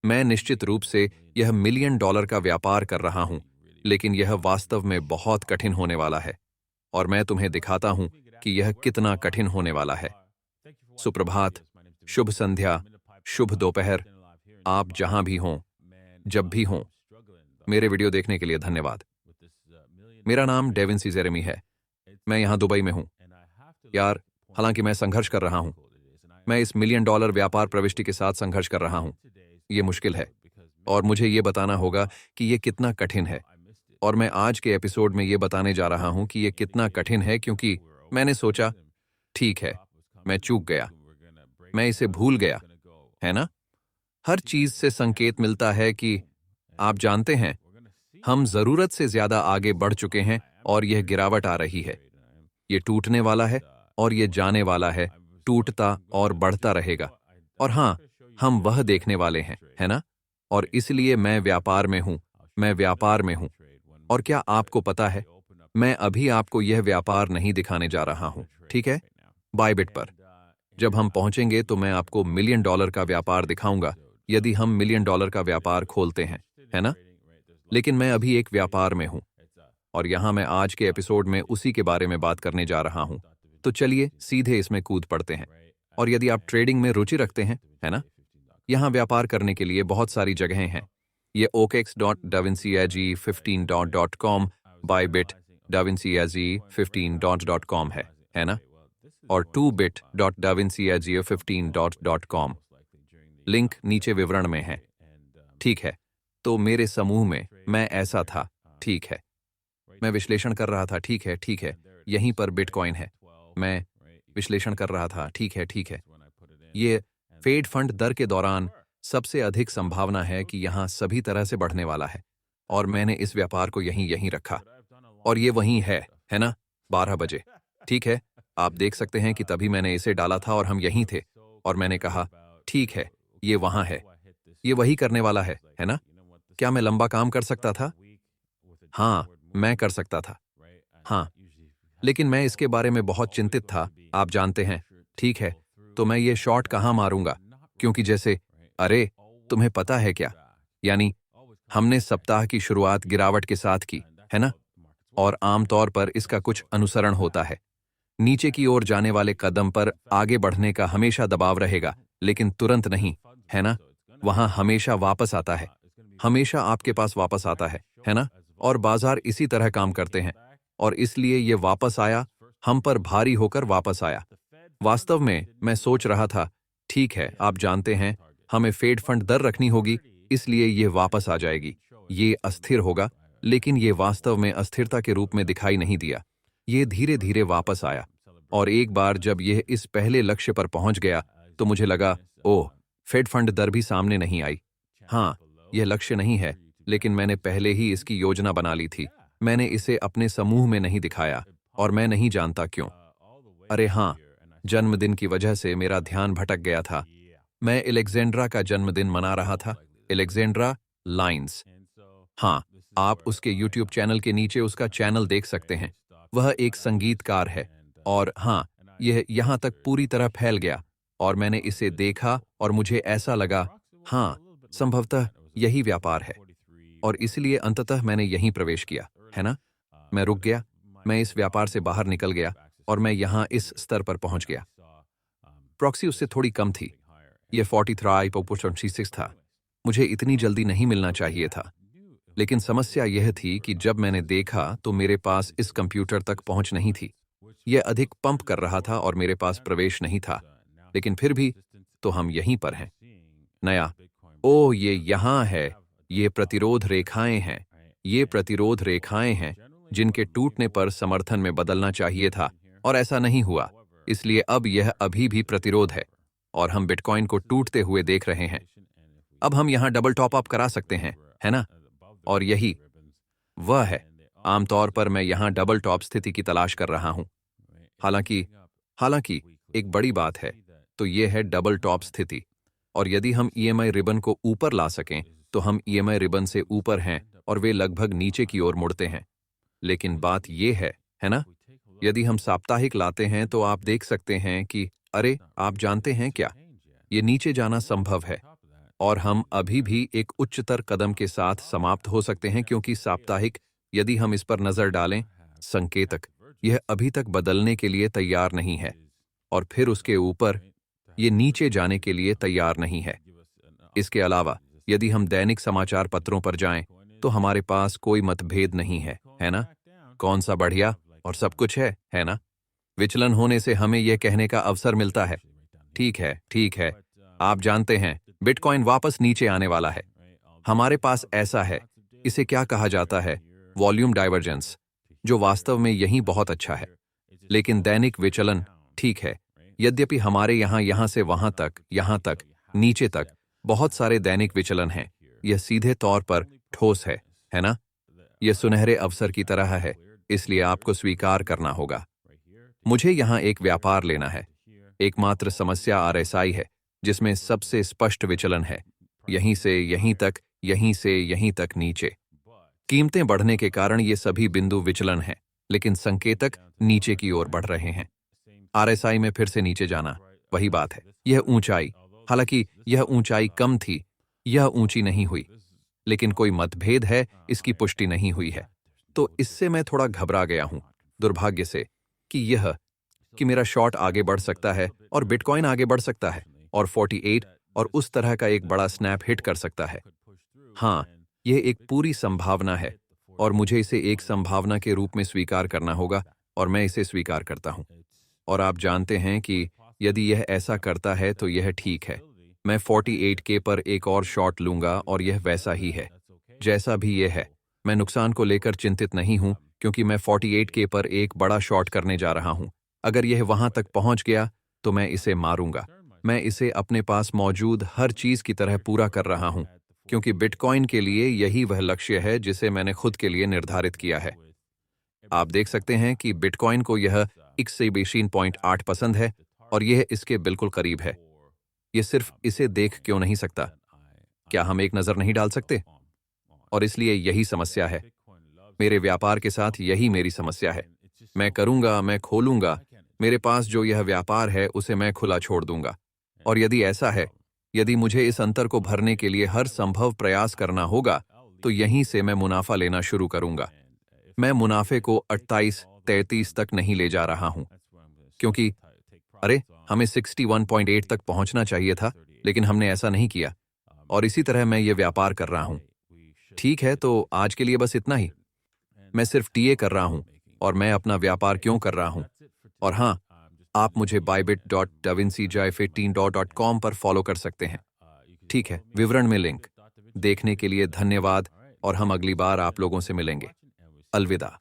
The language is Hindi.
मैं निश्चित रूप से यह मिलियन डॉलर का व्यापार कर रहा हूं, लेकिन यह वास्तव में बहुत कठिन होने वाला है और मैं तुम्हें दिखाता हूं कि यह कितना कठिन होने वाला है। सुप्रभात, शुभ संध्या, शुभ दोपहर, आप जहां भी हों, जब भी हों, मेरे वीडियो देखने के लिए धन्यवाद। मेरा नाम डेविन सी जेरेमी है। मैं यहां दुबई में हूं। यार, हालांकि मैं संघर्ष कर रहा हूं। मैं इस मिलियन डॉलर व्यापार प्रविष्टि के साथ संघर्ष कर रहा हूं। ये मुश्किल है और मुझे ये बताना होगा कि ये कितना कठिन है। और मैं आज के एपिसोड में ये बताने जा रहा हूं कि ये कितना कठिन है, क्योंकि मैंने सोचा, ठीक है, मैं चूक गया, मैं इसे भूल गया, है ना? हर चीज से संकेत मिलता है कि आप जानते हैं, हम जरूरत से ज्यादा आगे बढ़ चुके हैं और यह गिरावट आ रही है। ये टूटने वाला है और ये जाने वाला है, टूटता और बढ़ता रहेगा। और हाँ, हम वह देखने वाले हैं, है ना? और इसलिए मैं व्यापार में हूं, मैं व्यापार में हूं। और क्या आपको पता है, मैं अभी आपको यह व्यापार नहीं दिखाने जा रहा हूं, ठीक है? बायबिट पर जब हम पहुंचेंगे तो मैं आपको मिलियन डॉलर का व्यापार दिखाऊंगा, यदि हम मिलियन डॉलर का व्यापार खोलते हैं, है ना? लेकिन मैं अभी एक व्यापार में हूं और यहां मैं आज के एपिसोड में उसी के बारे में बात करने जा रहा हूं। तो चलिए सीधे इसमें कूद पड़ते हैं। और यदि आप ट्रेडिंग में रुचि रखते हैं, है ना? यहां व्यापार करने के लिए बहुत सारी जगहें हैं। ये okex.davinciag15.com, बायबिट davinciag15.com है ना? और 2bit.davinciag15.com। लिंक नीचे विवरण में है। ठीक है, तो मेरे समूह में मैं ऐसा था, ठीक है। मैं विश्लेषण कर रहा था, ठीक है, ठीक है, यहीं पर बिटकॉइन है। मैं विश्लेषण कर रहा था, ठीक है, ठीक है। ये फेड फंड दर के दौरान सबसे अधिक संभावना है कि यहां सभी तरह से बढ़ने वाला है और मैंने इस व्यापार को यहीं यहीं रखा और ये वहीं है ना? 12 बजे, ठीक है। आप देख सकते हैं कि तभी मैंने इसे डाला था और हम यहीं थे और मैंने कहा, ठीक है, ये वहां है, ये वही करने वाला है ना? क्या मैं लंबा काम कर सकता था? हाँ, मैं कर सकता था। हाँ, लेकिन मैं इसके बारे में बहुत चिंतित था, आप जानते हैं, ठीक है। तो मैं ये शॉट कहाँ मारूंगा? क्योंकि जैसे, अरे, तुम्हें पता है क्या? यानी, हमने सप्ताह की शुरुआत गिरावट के साथ की, है ना? और आमतौर पर इसका कुछ अनुसरण होता है। नीचे की ओर जाने वाले कदम पर आगे बढ़ने का हमेशा दबाव रहेगा, लेकिन तुरंत नहीं, है ना? वहां हमेशा वापस आता है, हमेशा आपके पास वापस आता है ना? और बाजार इसी तरह काम करते हैं और इसलिए ये वापस आया, हम पर भारी होकर वापस आया। वास्तव में मैं सोच रहा था, ठीक है, आप जानते हैं, हमें फेड फंड दर रखनी होगी, इसलिए ये वापस आ जाएगी, ये अस्थिर होगा, लेकिन ये वास्तव में अस्थिरता के रूप में दिखाई नहीं दिया। ये धीरे धीरे वापस आया और एक बार जब यह इस पहले लक्ष्य पर पहुंच गया तो मुझे लगा, ओह, फेड फंड दर भी सामने नहीं आई। हाँ, यह लक्ष्य नहीं है, लेकिन मैंने पहले ही इसकी योजना बना ली थी। मैंने इसे अपने समूह में नहीं दिखाया और मैं नहीं जानता क्यों। अरे हाँ, जन्मदिन की वजह से मेरा ध्यान भटक गया था। मैं एलेक्जेंड्रा का जन्मदिन मना रहा था, एलेक्जेंड्रा लाइन्स। हाँ, आप उसके यूट्यूब चैनल के नीचे उसका चैनल देख सकते हैं। वह एक संगीतकार है और हाँ, यह यहाँ तक पूरी तरह फैल गया और मैंने इसे देखा और मुझे ऐसा लगा, हाँ, संभवतः यही व्यापार है और इसलिए अंततः मैंने यहीं प्रवेश किया, है ना? मैं रुक गया, मैं इस व्यापार से बाहर निकल गया और मैं यहाँ इस स्तर पर पहुंच गया। प्रॉक्सी उससे थोड़ी कम थी, यह 43.6 था। मुझे इतनी जल्दी नहीं मिलना चाहिए था, लेकिन समस्या यह थी कि जब मैंने देखा तो मेरे पास इस कंप्यूटर तक पहुंच नहीं थी। यह अधिक पंप कर रहा था और मेरे पास प्रवेश नहीं था, लेकिन फिर भी, तो हम यहीं पर हैं। नया, ओह, ये यहाँ है, ये प्रतिरोध रेखाएं हैं, ये प्रतिरोध रेखाएं हैं जिनके टूटने पर समर्थन में बदलना चाहिए था और ऐसा नहीं हुआ, इसलिए अब यह अभी भी प्रतिरोध है और हम बिटकॉइन को टूटते हुए देख रहे हैं। अब हम यहाँ डबल टॉप अप करा सकते हैं, है ना? और यही वह है। आमतौर पर मैं यहाँ डबल टॉप स्थिति की तलाश कर रहा हूँ। हालांकि हालांकि एक बड़ी बात है, तो यह है डबल टॉप स्थिति। और यदि हम ईएमआई रिबन को ऊपर ला सकें, तो हम ईएमआई रिबन से ऊपर हैं और वे लगभग नीचे की ओर मुड़ते हैं। लेकिन बात यह है ना? यदि हम साप्ताहिक लाते हैं तो आप देख सकते हैं कि, अरे, आप जानते हैं क्या? ये नीचे जाना संभव है। और हम अभी भी एक उच्चतर कदम के साथ समाप्त हो सकते हैं क्योंकि साप्ताहिक, यदि हम इस पर नजर डालें, संकेतक, यह अभी तक बदलने के लिए तैयार नहीं है और फिर उसके ऊपर ये नीचे जाने के लिए तैयार नहीं है। इसके अलावा यदि हम दैनिक समाचार पत्रों पर जाएं, तो हमारे पास कोई मतभेद नहीं है ना? कौन सा बढ़िया और सब कुछ है ना? विचलन होने से हमें यह कहने का अवसर मिलता है, ठीक है, आप जानते हैं, बिटकॉइन वापस नीचे आने वाला है। हमारे पास ऐसा है, इसे क्या कहा जाता है, वॉल्यूम डाइवर्जेंस, जो वास्तव में यही बहुत अच्छा है। लेकिन दैनिक विचलन, ठीक है, यद्यपि हमारे यहाँ से यहाँ तक, नीचे तक, बहुत सारे दैनिक विचलन हैं, यह सीधे तौर पर ठोस है ना? यह सुनहरे अवसर की तरह है, इसलिए आपको स्वीकार करना होगा। मुझे यहाँ एक व्यापार लेना है। एकमात्र समस्या आरएसआई है, जिसमें सबसे स्पष्ट विचलन है, यहीं से यहीं तक, यहीं से यहीं तक नीचे। कीमतें बढ़ने के कारण ये सभी बिंदु विचलन हैं, लेकिन संकेतक नीचे की ओर बढ़ रहे हैं। आरएसआई में फिर से नीचे जाना, वही बात है। यह ऊंचाई, हालांकि यह ऊंचाई कम थी, यह ऊंची नहीं हुई, लेकिन कोई मतभेद है, इसकी पुष्टि नहीं हुई है। तो इससे मैं थोड़ा घबरा गया हूं, दुर्भाग्य से, कि मेरा शॉर्ट आगे बढ़ सकता है और बिटकॉइन आगे बढ़ सकता है और 48 और उस तरह का एक बड़ा स्नैप हिट कर सकता है। हाँ, यह एक पूरी संभावना है और मुझे इसे एक संभावना के रूप में स्वीकार करना होगा और मैं इसे स्वीकार करता हूं। और आप जानते हैं कि यदि यह ऐसा करता है तो यह ठीक है। मैं 48K पर एक और शॉट लूंगा और यह वैसा ही है, जैसा भी यह है। मैं नुकसान को लेकर चिंतित नहीं हूं क्योंकि मैं 48K पर एक बड़ा शॉट करने जा रहा हूं। अगर यह वहां तक पहुंच गया तो मैं इसे मारूंगा। मैं इसे अपने पास मौजूद हर चीज की तरह पूरा कर रहा हूं क्योंकि बिटकॉइन के लिए यही वह लक्ष्य है जिसे मैंने खुद के लिए निर्धारित किया है। आप देख सकते हैं कि बिटकॉइन को यह 120.8 पसंद है और यह इसके बिल्कुल करीब है। यह सिर्फ इसे देख क्यों नहीं सकता? क्या हम एक नजर नहीं डाल सकते? और इसलिए यही समस्या है। मेरे व्यापार के साथ यही मेरी समस्या है। मैं करूंगा, मैं खोलूंगा, मेरे पास जो यह व्यापार है उसे मैं खुला छोड़ दूंगा। और यदि ऐसा है, यदि मुझे इस अंतर को भरने के लिए हर संभव प्रयास करना होगा, तो यहीं से मैं मुनाफा लेना शुरू करूंगा। मैं मुनाफे को 28-33 तक नहीं ले जा रहा हूं क्योंकि अरे, हमें 61.8 तक पहुंचना चाहिए था, लेकिन हमने ऐसा नहीं किया और इसी तरह मैं ये व्यापार कर रहा हूं। ठीक है, तो आज के लिए बस इतना ही। मैं सिर्फ टीए कर रहा हूं और मैं अपना व्यापार क्यों कर रहा हूं। और हाँ, आप मुझे bybit.davincij15.com पर फॉलो कर सकते हैं। ठीक है, विवरण में लिंक। देखने के लिए धन्यवाद और हम अगली बार आप लोगों से मिलेंगे। अलविदा।